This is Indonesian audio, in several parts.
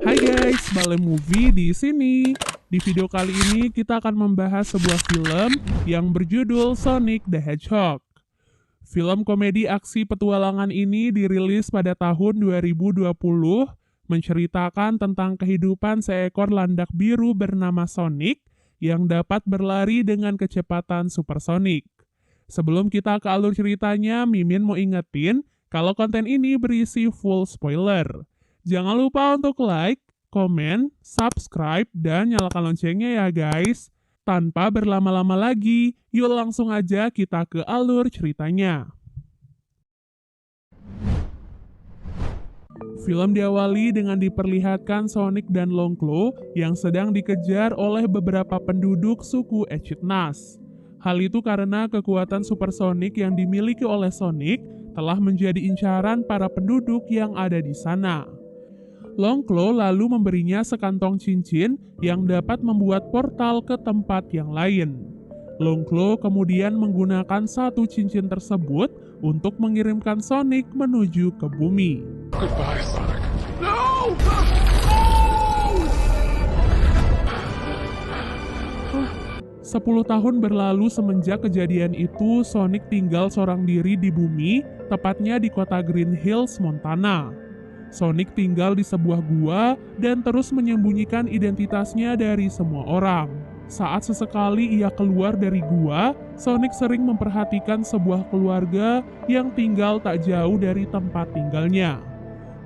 Hai guys, Bale Movie di sini. Di video kali ini kita akan membahas sebuah film yang berjudul Sonic the Hedgehog. Film komedi aksi petualangan ini dirilis pada tahun 2020, menceritakan tentang kehidupan seekor landak biru bernama Sonic yang dapat berlari dengan kecepatan supersonik. Sebelum kita ke alur ceritanya, Mimin mau ingetin kalau konten ini berisi full spoiler. Jangan lupa untuk like, komen, subscribe, dan nyalakan loncengnya ya guys. Tanpa berlama-lama lagi, yuk langsung aja kita ke alur ceritanya. Film diawali dengan diperlihatkan Sonic dan Longclaw yang sedang dikejar oleh beberapa penduduk suku Echidnas. Hal itu karena kekuatan supersonik yang dimiliki oleh Sonic telah menjadi incaran para penduduk yang ada di sana. Longclaw lalu memberinya sekantong cincin yang dapat membuat portal ke tempat yang lain. Longclaw kemudian menggunakan satu cincin tersebut untuk mengirimkan Sonic menuju ke bumi. Goodbye, Sonic. No! 10 tahun berlalu semenjak kejadian itu, Sonic tinggal seorang diri di bumi, tepatnya di kota Green Hills, Montana. Sonic tinggal di sebuah gua dan terus menyembunyikan identitasnya dari semua orang. Saat sesekali ia keluar dari gua, Sonic sering memperhatikan sebuah keluarga yang tinggal tak jauh dari tempat tinggalnya.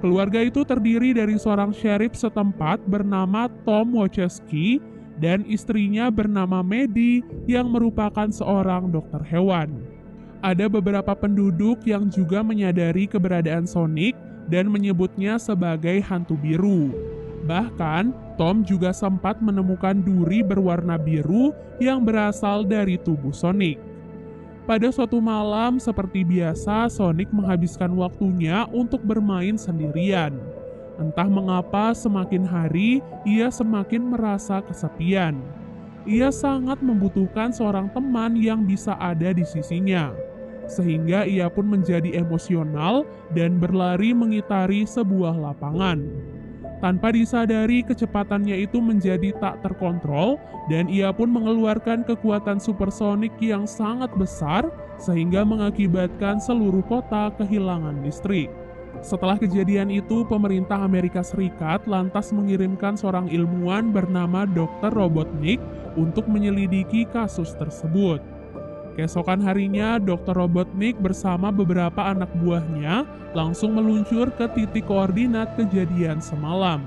Keluarga itu terdiri dari seorang sheriff setempat bernama Tom Wachowski dan istrinya bernama Maddie yang merupakan seorang dokter hewan. Ada beberapa penduduk yang juga menyadari keberadaan Sonic dan menyebutnya sebagai hantu biru. Bahkan, Tom juga sempat menemukan duri berwarna biru yang berasal dari tubuh Sonic. Pada suatu malam, seperti biasa, Sonic menghabiskan waktunya untuk bermain sendirian. Entah mengapa, semakin hari, ia semakin merasa kesepian. Ia sangat membutuhkan seorang teman yang bisa ada di sisinya. Sehingga ia pun menjadi emosional dan berlari mengitari sebuah lapangan. Tanpa disadari, kecepatannya itu menjadi tak terkontrol dan ia pun mengeluarkan kekuatan supersonik yang sangat besar sehingga mengakibatkan seluruh kota kehilangan listrik. Setelah kejadian itu, pemerintah Amerika Serikat lantas mengirimkan seorang ilmuwan bernama Dr. Robotnik untuk menyelidiki kasus tersebut. Keesokan harinya, Dr. Robotnik bersama beberapa anak buahnya langsung meluncur ke titik koordinat kejadian semalam.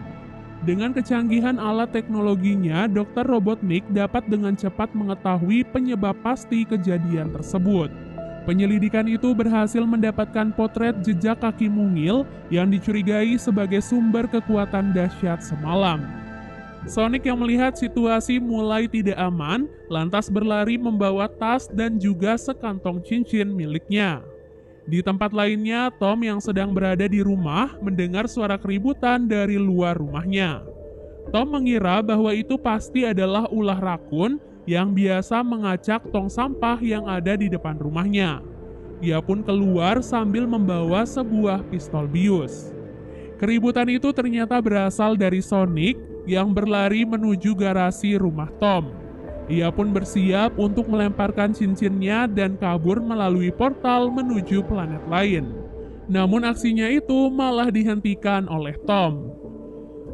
Dengan kecanggihan alat teknologinya, Dr. Robotnik dapat dengan cepat mengetahui penyebab pasti kejadian tersebut. Penyelidikan itu berhasil mendapatkan potret jejak kaki mungil yang dicurigai sebagai sumber kekuatan dahsyat semalam. Sonic yang melihat situasi mulai tidak aman, lantas berlari membawa tas dan juga sekantong cincin miliknya. Di tempat lainnya, Tom yang sedang berada di rumah mendengar suara keributan dari luar rumahnya. Tom mengira bahwa itu pasti adalah ulah rakun yang biasa mengacak tong sampah yang ada di depan rumahnya. Ia pun keluar sambil membawa sebuah pistol bius. Keributan itu ternyata berasal dari Sonic yang berlari menuju garasi rumah Tom. Ia pun bersiap untuk melemparkan cincinnya dan kabur melalui portal menuju planet lain. Namun aksinya itu malah dihentikan oleh Tom.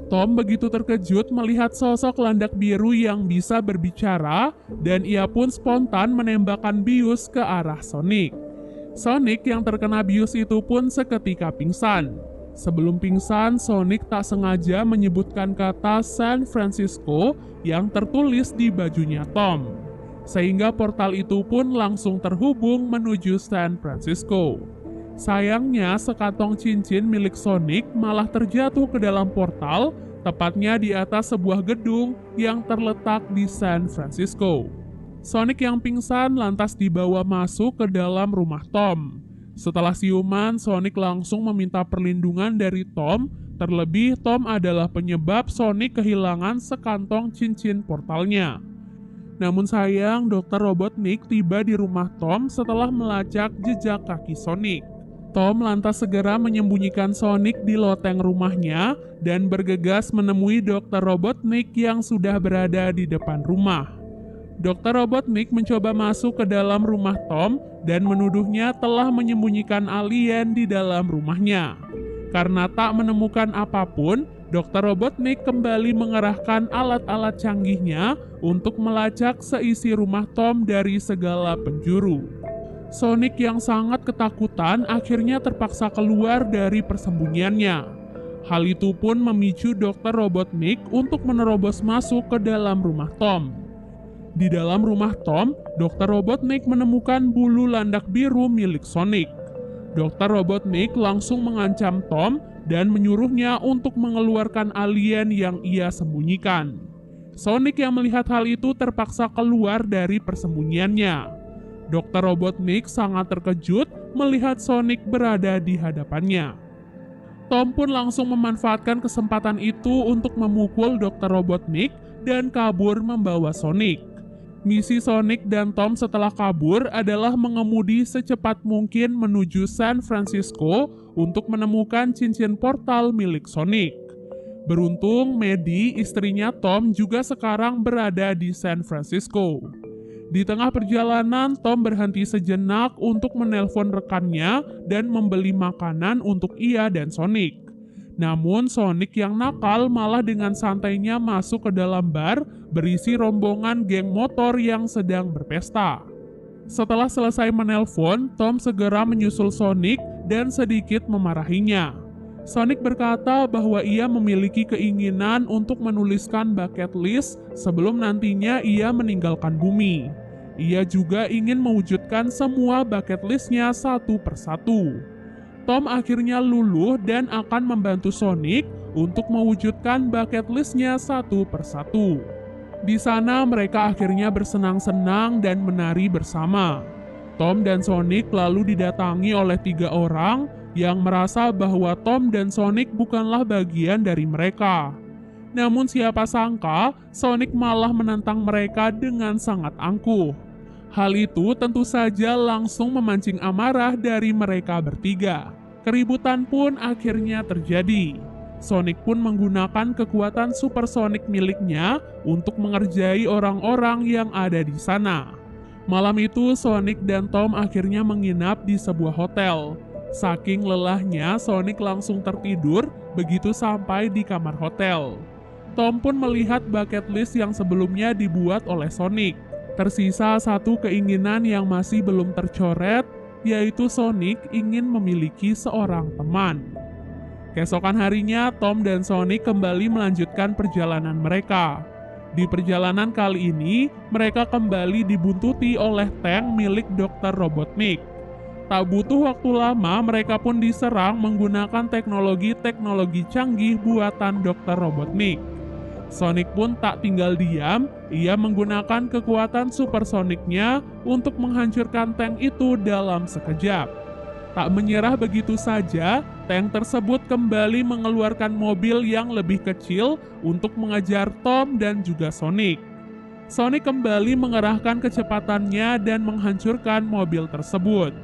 Tom begitu terkejut melihat sosok landak biru yang bisa berbicara dan ia pun spontan menembakkan bius ke arah Sonic. Sonic yang terkena bius itu pun seketika pingsan. Sebelum pingsan, Sonic tak sengaja menyebutkan kata San Francisco yang tertulis di bajunya Tom. Sehingga portal itu pun langsung terhubung menuju San Francisco. Sayangnya, sekantong cincin milik Sonic malah terjatuh ke dalam portal tepatnya di atas sebuah gedung yang terletak di San Francisco. Sonic yang pingsan lantas dibawa masuk ke dalam rumah Tom. Setelah siuman, Sonic langsung meminta perlindungan dari Tom, terlebih Tom adalah penyebab Sonic kehilangan sekantong cincin portalnya. Namun sayang, Dr. Robotnik tiba di rumah Tom setelah melacak jejak kaki Sonic. Tom lantas segera menyembunyikan Sonic di loteng rumahnya dan bergegas menemui Dr. Robotnik yang sudah berada di depan rumah. Dr. Robotnik mencoba masuk ke dalam rumah Tom dan menuduhnya telah menyembunyikan alien di dalam rumahnya. Karena tak menemukan apapun, Dr. Robotnik kembali mengerahkan alat-alat canggihnya untuk melacak seisi rumah Tom dari segala penjuru. Sonic yang sangat ketakutan akhirnya terpaksa keluar dari persembunyiannya. Hal itu pun memicu Dr. Robotnik untuk menerobos masuk ke dalam rumah Tom. Di dalam rumah Tom, Dr. Robotnik menemukan bulu landak biru milik Sonic. Dr. Robotnik langsung mengancam Tom dan menyuruhnya untuk mengeluarkan alien yang ia sembunyikan. Sonic yang melihat hal itu terpaksa keluar dari persembunyiannya. Dr. Robotnik sangat terkejut melihat Sonic berada di hadapannya. Tom pun langsung memanfaatkan kesempatan itu untuk memukul Dr. Robotnik dan kabur membawa Sonic. Misi Sonic dan Tom setelah kabur adalah mengemudi secepat mungkin menuju San Francisco untuk menemukan cincin portal milik Sonic. Beruntung, Maddie, istrinya Tom, juga sekarang berada di San Francisco. Di tengah perjalanan, Tom berhenti sejenak untuk menelpon rekannya dan membeli makanan untuk ia dan Sonic. Namun Sonic yang nakal malah dengan santainya masuk ke dalam bar berisi rombongan geng motor yang sedang berpesta. Setelah selesai menelpon, Tom segera menyusul Sonic dan sedikit memarahinya. Sonic berkata bahwa ia memiliki keinginan untuk menuliskan bucket list sebelum nantinya ia meninggalkan bumi. Ia juga ingin mewujudkan semua bucket listnya satu persatu. Tom akhirnya luluh dan akan membantu Sonic untuk mewujudkan bucket listnya satu persatu. Di sana mereka akhirnya bersenang-senang dan menari bersama. Tom dan Sonic lalu didatangi oleh 3 orang yang merasa bahwa Tom dan Sonic bukanlah bagian dari mereka. Namun siapa sangka Sonic malah menantang mereka dengan sangat angkuh. Hal itu tentu saja langsung memancing amarah dari mereka bertiga. Keributan pun akhirnya terjadi. Sonic pun menggunakan kekuatan supersonik miliknya untuk mengerjai orang-orang yang ada di sana. Malam itu Sonic dan Tom akhirnya menginap di sebuah hotel. Saking lelahnya, Sonic langsung tertidur begitu sampai di kamar hotel. Tom pun melihat bucket list yang sebelumnya dibuat oleh Sonic. Tersisa satu keinginan yang masih belum tercoret, yaitu Sonic ingin memiliki seorang teman. Keesokan harinya, Tom dan Sonic kembali melanjutkan perjalanan mereka. Di perjalanan kali ini, mereka kembali dibuntuti oleh tank milik Dr. Robotnik. Tak butuh waktu lama, mereka pun diserang menggunakan teknologi-teknologi canggih buatan Dr. Robotnik. Sonic pun tak tinggal diam, ia menggunakan kekuatan supersoniknya untuk menghancurkan tank itu dalam sekejap. Tak menyerah begitu saja, tank tersebut kembali mengeluarkan mobil yang lebih kecil untuk mengejar Tom dan juga Sonic. Sonic kembali mengerahkan kecepatannya dan menghancurkan mobil tersebut.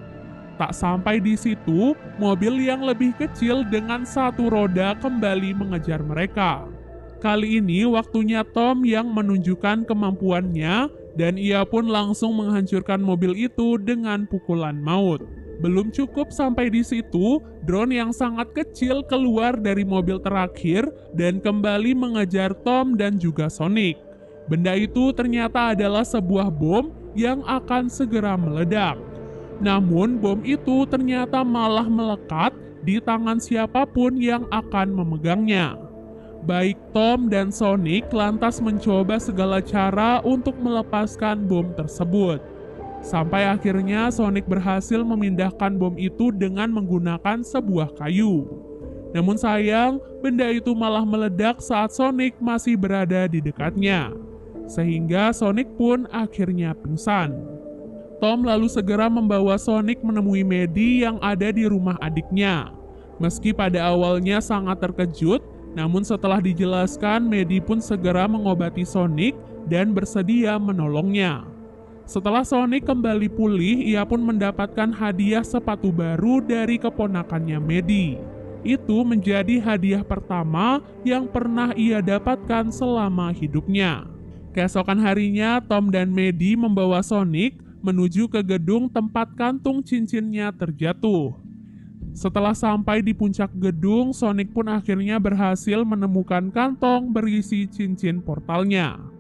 Tak sampai di situ, mobil yang lebih kecil dengan satu roda kembali mengejar mereka. Kali ini waktunya Tom yang menunjukkan kemampuannya dan ia pun langsung menghancurkan mobil itu dengan pukulan maut. Belum cukup sampai di situ, drone yang sangat kecil keluar dari mobil terakhir dan kembali mengejar Tom dan juga Sonic. Benda itu ternyata adalah sebuah bom yang akan segera meledak. Namun bom itu ternyata malah melekat di tangan siapapun yang akan memegangnya. Baik Tom dan Sonic lantas mencoba segala cara untuk melepaskan bom tersebut. Sampai akhirnya Sonic berhasil memindahkan bom itu dengan menggunakan sebuah kayu. Namun sayang, benda itu malah meledak saat Sonic masih berada di dekatnya. Sehingga Sonic pun akhirnya pingsan. Tom lalu segera membawa Sonic menemui Maddie yang ada di rumah adiknya. Meski pada awalnya sangat terkejut, namun setelah dijelaskan, Maddie pun segera mengobati Sonic dan bersedia menolongnya. Setelah Sonic kembali pulih, ia pun mendapatkan hadiah sepatu baru dari keponakannya Maddie. Itu menjadi hadiah pertama yang pernah ia dapatkan selama hidupnya. Keesokan harinya, Tom dan Maddie membawa Sonic menuju ke gedung tempat kantung cincinnya terjatuh. Setelah sampai di puncak gedung, Sonic pun akhirnya berhasil menemukan kantong berisi cincin portalnya.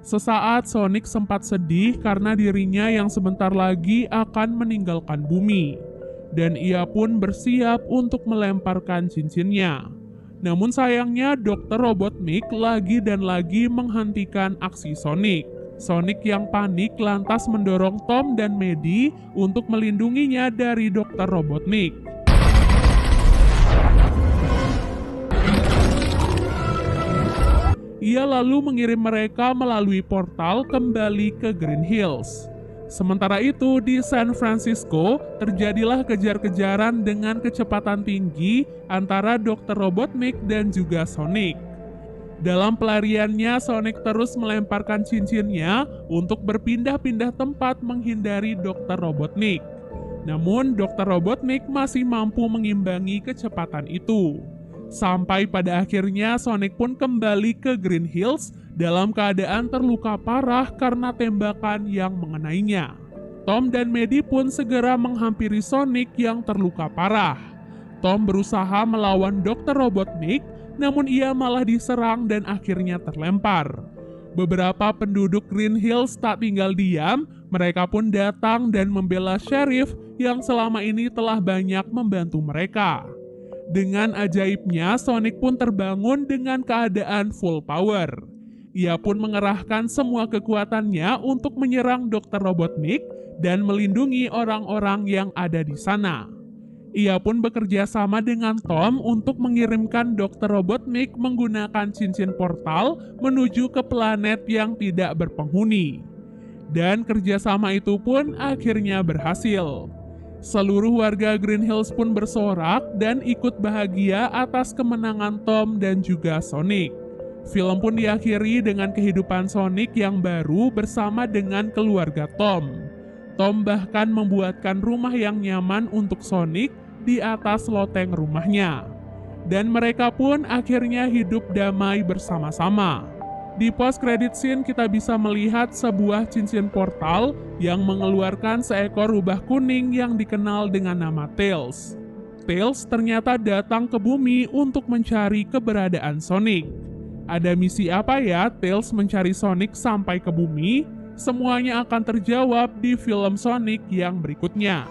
Sesaat Sonic sempat sedih karena dirinya yang sebentar lagi akan meninggalkan bumi. Dan ia pun bersiap untuk melemparkan cincinnya. Namun sayangnya Dr. Robotnik lagi dan lagi menghentikan aksi Sonic. Sonic yang panik lantas mendorong Tom dan Maddie untuk melindunginya dari Dr. Robotnik. Ia lalu mengirim mereka melalui portal kembali ke Green Hills. Sementara itu, di San Francisco, terjadilah kejar-kejaran dengan kecepatan tinggi antara Dr. Robotnik dan juga Sonic. Dalam pelariannya, Sonic terus melemparkan cincinnya untuk berpindah-pindah tempat menghindari Dr. Robotnik. Namun, Dr. Robotnik masih mampu mengimbangi kecepatan itu. Sampai pada akhirnya Sonic pun kembali ke Green Hills dalam keadaan terluka parah karena tembakan yang mengenainya. Tom dan Maddie pun segera menghampiri Sonic yang terluka parah. Tom berusaha melawan Dr. Robotnik, namun ia malah diserang dan akhirnya terlempar. Beberapa penduduk Green Hills tak tinggal diam, mereka pun datang dan membela Sheriff yang selama ini telah banyak membantu mereka. Dengan ajaibnya, Sonic pun terbangun dengan keadaan full power. Ia pun mengerahkan semua kekuatannya untuk menyerang Dr. Robotnik dan melindungi orang-orang yang ada di sana. Ia pun bekerja sama dengan Tom untuk mengirimkan Dr. Robotnik menggunakan cincin portal menuju ke planet yang tidak berpenghuni. Dan kerjasama itu pun akhirnya berhasil. Seluruh warga Green Hills pun bersorak dan ikut bahagia atas kemenangan Tom dan juga Sonic. Film pun diakhiri dengan kehidupan Sonic yang baru bersama dengan keluarga Tom. Tom bahkan membuatkan rumah yang nyaman untuk Sonic di atas loteng rumahnya. Dan mereka pun akhirnya hidup damai bersama-sama. Di post-credit scene kita bisa melihat sebuah cincin portal yang mengeluarkan seekor rubah kuning yang dikenal dengan nama Tails. Tails ternyata datang ke bumi untuk mencari keberadaan Sonic. Ada misi apa ya Tails mencari Sonic sampai ke bumi? Semuanya akan terjawab di film Sonic yang berikutnya.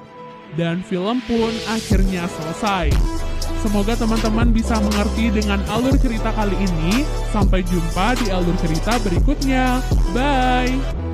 Dan film pun akhirnya selesai. Semoga teman-teman bisa mengerti dengan alur cerita kali ini. Sampai jumpa di alur cerita berikutnya. Bye!